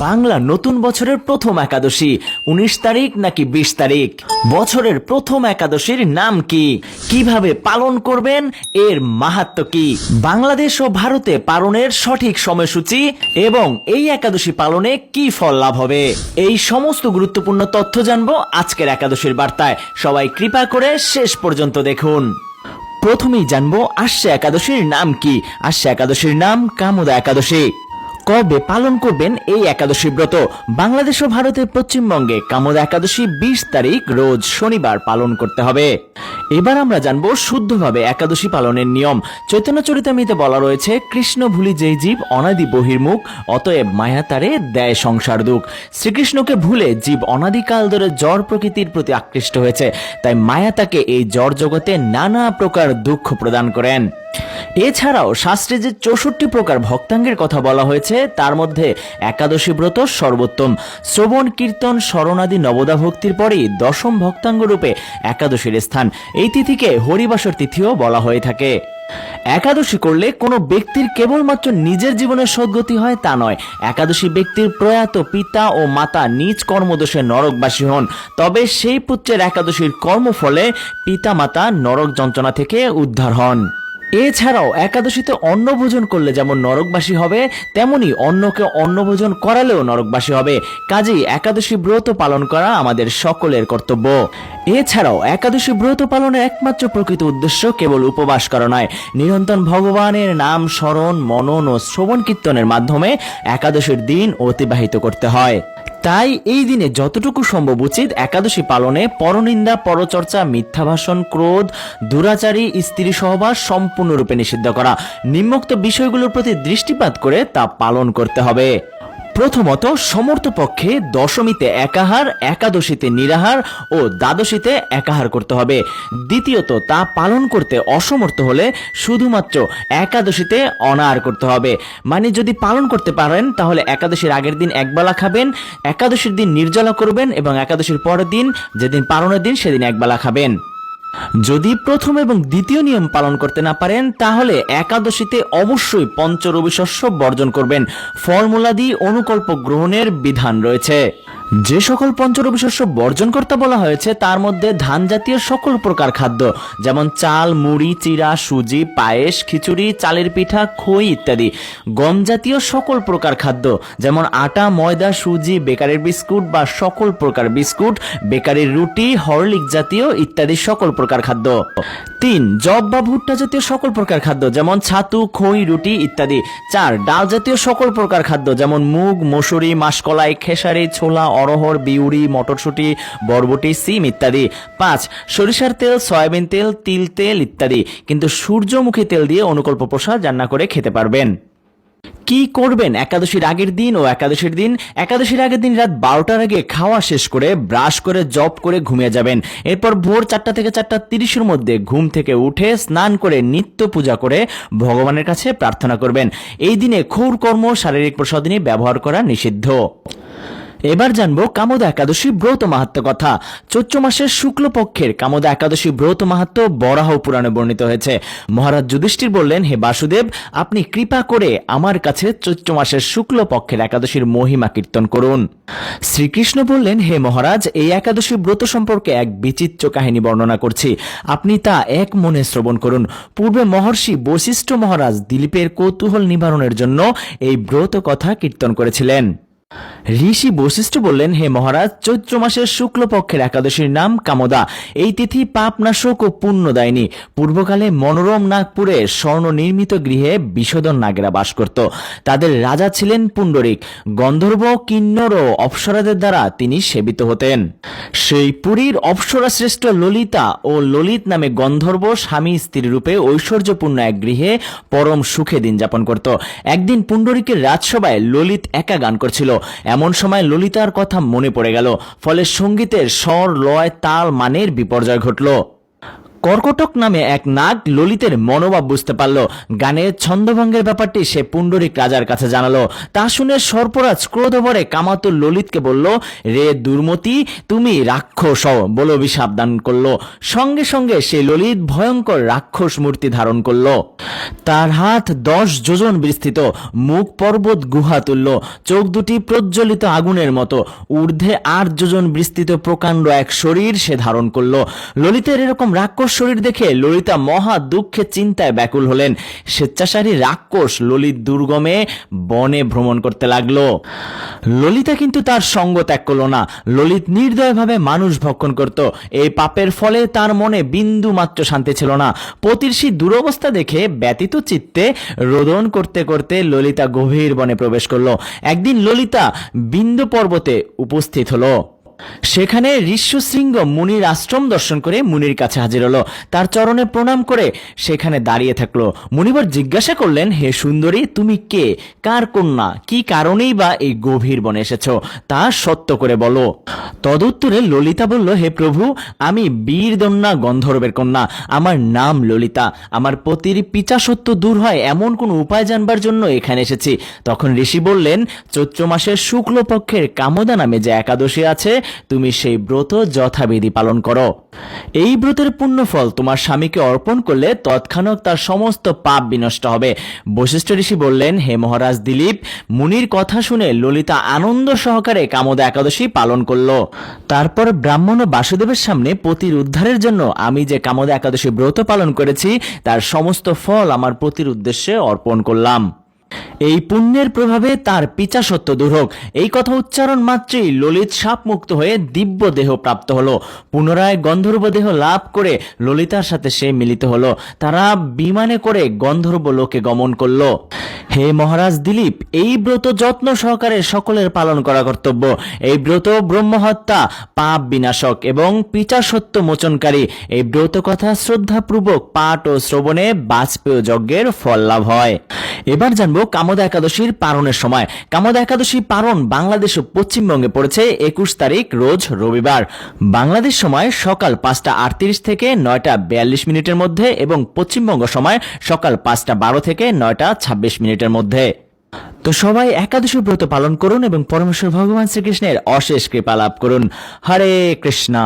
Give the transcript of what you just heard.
বাংলা নতুন বছরের প্রথম একাদশী ১৯ তারিখ নাকি ২০ তারিখ? বছরের প্রথম একাদশীর নাম কি? কিভাবে পালন করবেন? এর মাহাত্ম্য কি? বাংলাদেশ ও ভারতে পালনের সঠিক সময়সূচি এবং এই একাদশী পালনে কি ফল লাভ হবে, এই সমস্ত গুরুত্বপূর্ণ তথ্য জানবো আজকের একাদশীর বার্তায়। সবাই কৃপা করে শেষ পর্যন্ত দেখুন। প্রথমেই জানবো আসছে একাদশীর নাম কি। আসছে একাদশীর নাম কামোদা একাদশী। কবে পালন করবেন এই একাদশী ব্রত? বাংলাদেশ ও ভারতের পশ্চিমবঙ্গে কামোদা একাদশী ২০ তারিখ রোজ শনিবার পালন করতে হবে। এবার আমরা জানবো শুদ্ধভাবে একাদশী পালনের নিয়ম। চৈতন্য চরিতামৃতে বলা রয়েছে, কৃষ্ণ ভুলি যেই জীব অনাদি বহির্মুখ, অতএব মায়া তারে দেয় সংসার দুঃখ। শ্রীকৃষ্ণকে ভুলে জীব অনাদিকাল ধরে জড় প্রকৃতির প্রতি আকৃষ্ট হয়েছে, তাই মায়া তাকে এই জড় জগতে নানা প্রকার দুঃখ প্রদান করেন। এছাড়াও শাস্ত্রে যে ৬৪ প্রকার ভক্তাঙ্গের কথা বলা হয়েছে, তার মধ্যে একাদশী ব্রত সর্বোত্তম। শ্রবণ কীর্তন স্মরণাদি নবদা ভক্তির পরেই দশম ভক্তাঙ্গ রূপে একাদশীর স্থান। এই তিথিকে হরিবাসর তিথিও বলা হয়ে থাকে। একাদশী করলে কোনো ব্যক্তির কেবলমাত্র নিজের জীবনের সদ্গতি হয় তা নয়, একাদশী ব্যক্তির প্রয়াত পিতা ও মাতা নিজ কর্মদোষে নরকবাসী হন, তবে সেই পুত্রের একাদশীর কর্মফলে পিতা মাতা নরক যন্ত্রণা থেকে উদ্ধার হন। এছাড়াও একাদশীতে অন্নভোজন করলে যেমন নরকবাসী হবে, তেমনি অন্যকে অন্নভোজন করালেও নরকবাসী হবে। কাজেই একাদশী ব্রত পালন করা আমাদের সকলের কর্তব্য। এছাড়াও একাদশী ব্রত পালনের একমাত্র প্রকৃত উদ্দেশ্য কেবল উপবাস করা নয়, নিরন্তর ভগবানের নাম স্মরণ মনন ও শ্রবণ কীর্তনের মাধ্যমে একাদশীর দিন অতিবাহিত করতে হয়। তাই এই দিনে যতটুকু সম্ভব উচিত একাদশী পালনে পরনিন্দা, পরচর্চা, মিথ্যা ভাষণ, ক্রোধ, দুরাচারী, স্ত্রী সহবাস সম্পূর্ণরূপে নিষিদ্ধ করা। নিম্নোক্ত বিষয়গুলোর প্রতি দৃষ্টিপাত করে তা পালন করতে হবে। প্রথমত, সমর্থ পক্ষে দশমীতে একাহার, একাদশীতে নিরাহার ও দ্বাদশীতে একাহার করতে হবে। দ্বিতীয়ত, তা পালন করতে অসমর্থ হলে শুধুমাত্র একাদশীতে অনাহার করতে হবে। মানে যদি পালন করতে পারেন তাহলে একাদশীর আগের দিন একবেলা খাবেন, একাদশীর দিন নির্জলা করবেন এবং একাদশীর পরের দিন যেদিন পালনের দিন সেদিন একবেলা খাবেন। যদি প্রথম এবং দ্বিতীয় নিয়ম পালন করতে না পারেন তাহলে একাদশীতে অবশ্যই পঞ্চরবি শস্য বর্জন করবেন। ফলমূলাদি অনুকল্প গ্রহণের বিধান রয়েছে। যে সকল পঞ্চরবি শস্য বর্জন করতে বলা হয়েছে তার মধ্যে ধান জাতীয় সকল প্রকার খাদ্য, যেমন চাল, মুড়ি, চিড়া, সুজি, পায়েস, খিচুড়ি, চালের পিঠা, খই ইত্যাদি। গম জাতীয় সকল প্রকার খাদ্য, যেমন আটা, ময়দা, সুজি, বেকারির বিস্কুট বা সকল প্রকার বিস্কুট, বেকারির রুটি, হরলিক জাতীয় ইত্যাদি সকল প্রকার খাদ্য। ৩. জব বা ভুট্টা জাতীয় সকল প্রকার খাদ্য, যেমন ছাতু, খই, রুটি ইত্যাদি। ৪. ডাল জাতীয় সকল প্রকার খাদ্য, যেমন মুগ, মসুরি, মাসকলাই, খেসারি, ছোলা, অরহর, বিউরি, মটরশুঁটি, বরবটি, সিম ইত্যাদি। ৫. সরিষার তেল, সয়াবিন তেল, তিল তেল ইত্যাদি, কিন্তু সূর্যমুখী তেল দিয়ে অনুকল্প প্রসাদ রান্না করে খেতে পারবেন। কি করবেন একাদশীর আগের দিন ও একাদশীর দিন? একাদশীর আগের দিন রাত 12টার আগে খাওয়া শেষ করে ব্রাশ করে জপ করে ঘুমিয়ে যাবেন। এরপর ভোর 4টা থেকে 4:30-এর মধ্যে ঘুম থেকে উঠে স্নান করে নিত্য পূজা করে ভগবানের কাছে প্রার্থনা করবেন। এই দিনে ক্ষৌর কর্ম, শারীরিক প্রসাধনী ব্যবহার করা নিষিদ্ধ। এবার জানবো কামোদা একাদশী ব্রত মাহাত্ম্য কথা। চৈত্র মাসের শুক্লপক্ষের কামোদা একাদশী ব্রত মাহাত্ম্য বরাহ পুরাণে বর্ণিত হয়েছে। মহারাজ যুধিষ্ঠির বললেন, হে বাসুদেব, আপনি কৃপা করে আমার কাছে চৈত্র মাসের শুক্লপক্ষের একাদশীর মহিমা কীর্তন করুন। শ্রীকৃষ্ণ বললেন, হে মহারাজ, এই একাদশী ব্রত সম্পর্কে এক বিচিত্র কাহিনী বর্ণনা করছি, আপনি তা এক মনে শ্রবণ করুন। পূর্বে মহর্ষি বশিষ্ঠ মহারাজ দিলীপের কৌতূহল নিবারণের জন্য এই ব্রত কথা কীর্তন করেছিলেন। ঋষি বশিষ্ঠ বললেন, হে মহারাজ, চৈত্র মাসের শুক্লপক্ষের একাদশীর নাম কামোদা। এই তিথি পাপনাশক ও পুণ্যদায়িনী। পূর্বকালে মনোরম নাগপুরে স্বর্ণ নির্মিত গৃহে বিষধর নাগেরা বাস করত। তাদের রাজা ছিলেন পুণ্ডরিক। গন্ধর্ব, কিন্নর ও অপ্সরাদের দ্বারা তিনি সেবিত হতেন। সেই পুরীর অপ্সরা শ্রেষ্ঠ ললিতা ও ললিত নামে গন্ধর্ব স্বামী স্ত্রী রূপে ঐশ্বর্যপূর্ণ এক গৃহে পরম সুখে দিন যাপন করত। একদিন পুণ্ডরিকের রাজসভায় ললিত একা গান করছিল। এমন সময় ললিতার কথা মনে পড়ে গেল, ফলে সঙ্গীতের স্বর, লয়, তাল, মানের বিপর্যয় ঘটল। কর্কটক নামে এক নাগ ললিতের মনোভাব বুঝতে পারল। গানের ছন্দভঙ্গের ব্যাপারটি সে পুণ্ডরিক রাজার কাছে জানালো। তা শুনে সর্পরাজ ক্রোধ ভরে কামাতুর ললিতকে বলল, রে দুর্মতি, তুমি রাক্ষস হও বলে অভিশাপ দান করলো। সঙ্গে সঙ্গে সে ললিত ভয়ঙ্কর রাক্ষস মূর্তি ধারণ করলো। তার হাত 10 যোজন বিস্তৃত, মুখ পর্বত গুহা তুল্য, চোখ দুটি প্রজ্বলিত আগুনের মতো, ঊর্ধ্বে 8 যোজন বিস্তৃত প্রকাণ্ড এক শরীর সে ধারণ করলো। ললিতের এরকম রাক্ষস শরীর দেখে ললিতা মহা দুঃখে চিন্তায় ব্যাকুল হলেন। স্বেচ্ছাচারী রাক্ষস ললিত দুর্গমে বনে ভ্রমণ করতে লাগলো। ললিতা কিন্তু তার সঙ্গ ত্যাগ করলো না। ললিত নির্দয়ভাবে মানুষ ভক্ষণ করত। এই পাপের ফলে তার মনে বিন্দু মাত্র শান্তি ছিল না। পতির সেই দুরবস্থা দেখে ব্যতীত চিত্তে রোদন করতে করতে ললিতা গভীর বনে প্রবেশ করলো। একদিন ললিতা বিন্দু পর্বতে উপস্থিত হলো। সেখানে ঋষ্যশৃঙ্গ মুনির আশ্রম দর্শন করে মুনির কাছে হাজির হলো। তার চরণে প্রণাম করে সেখানে দাঁড়িয়ে থাকলো। মুনিবর জিজ্ঞাসা করলেন, হে সুন্দরী, তুমি কে, কার কন্যা, কি কারণেই বা এই গভীর বনে এসেছো, তা সত্য করে বলো। তদুত্তরে ললিতা বলল, হে প্রভু, আমি বীরদন্যা গন্ধর্বের কন্যা, আমার নাম ললিতা। আমার পতির পিচাসত্ব দূর হয় এমন কোন উপায় জানবার জন্য এখানে এসেছি। তখন ঋষি বললেন, চৈত্র মাসের শুক্লপক্ষের কামদা নামে যে একাদশী আছে, তুমি সেই ব্রত যথাবিধি পালন করো। এই ব্রতের পুণ্যফল তোমার স্বামীকে অর্পণ করলে তৎক্ষণাৎ তার সমস্ত পাপ বিনষ্ট হবে। বশিষ্ঠ ঋষি বললেন, হে মহারাজ দিলীপ, মুনির কথা শুনে ললিতা আনন্দ সহকারে কামদা একাদশী পালন করলো। তারপর ব্রাহ্মণ ও বাসুদেবের সামনে পতির উদ্ধারের জন্য আমি যে কামদা একাদশী ব্রত পালন করেছি তার সমস্ত ফল আমার পতির উদ্দেশ্যে অর্পণ করলাম। এই পুণ্যের প্রভাবে তার পিচাসত্ব দূর হোক। এই কথা উচ্চারণ মাত্রই ললিত সাপমুক্ত হয়ে দিব্য দেহ প্রাপ্ত হলো। পুনরায় গন্ধর্ব দেহ লাভ করে ললিতার সাথে সে মিলিত হলো। তারা বিমানে করে গন্ধর্ব লোকে গমন করলো। হে মহারাজ দিলীপ, এই ব্রত যত্ন সহকারে সকলের পালন করা কর্তব্য। এই ব্রত ব্রহ্মহত্যা, পাপ বিনাশক এবং পিচাসত্ব মোচনকারী। এই ব্রত কথা শ্রদ্ধাপূর্বক পাঠ ও শ্রবণে বাজপেয় যজ্ঞের ফল লাভ হয়। এবার জানবো কামদা একাদশীর পারণের সময়। কামদা একাদশী পারণ বাংলাদেশ ও পশ্চিমবঙ্গে পড়েছে 21 তারিখ রোজ রবিবার। বাংলাদেশ সময় সকাল 5:38 থেকে 9:42 মধ্যে এবং পশ্চিমবঙ্গ সময় সকাল 5:12 থেকে 9:26 মধ্যে। তো সবাই একাদশী ব্রত পালন করুন এবং পরমেশ্বর ভগবান শ্রীকৃষ্ণের অশেষ কৃপা লাভ করুন। হরে কৃষ্ণা।